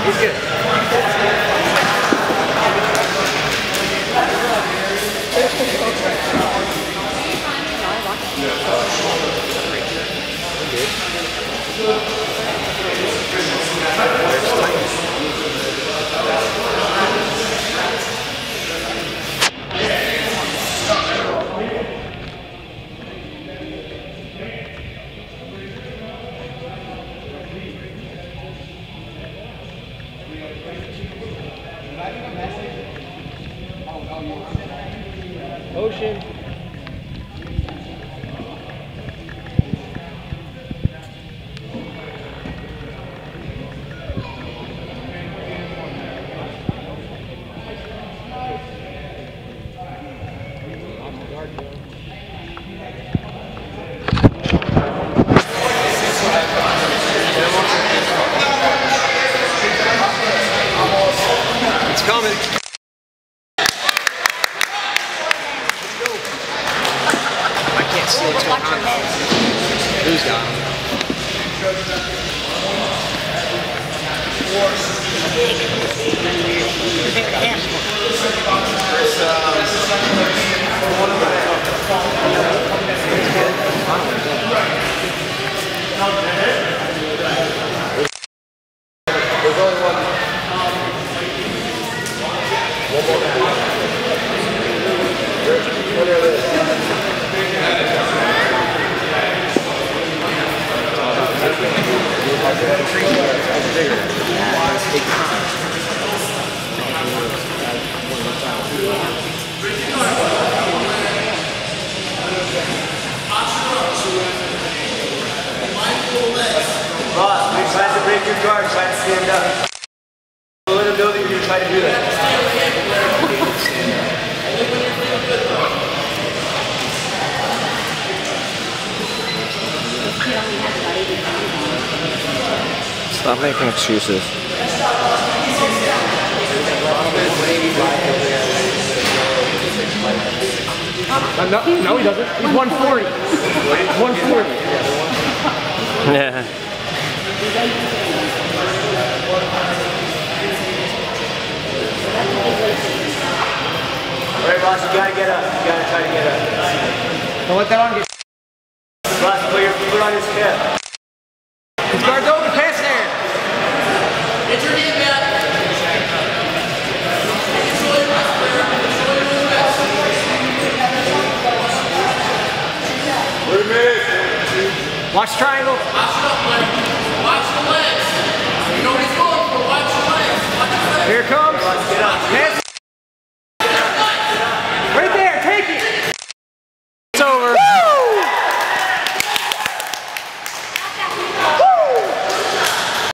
He's good. Ocean. It's coming. See what's going on. Who's got him? There's only one. One more man. Winner of this. Ross, when you try to break your guard, try to stand up. Let him know that you're going to try to do that. Stop making excuses. No, he doesn't. He's 140. He's 140. Yeah. Alright, Ross, you gotta get up. You gotta try to get up. Don't let that on get. Ross, put your foot on his hip. His guard's open, pass there. Get your knee back. Watch triangle. Watch the legs. You know what he's going for. Watch the legs. Watch the legs. Here it comes. Pass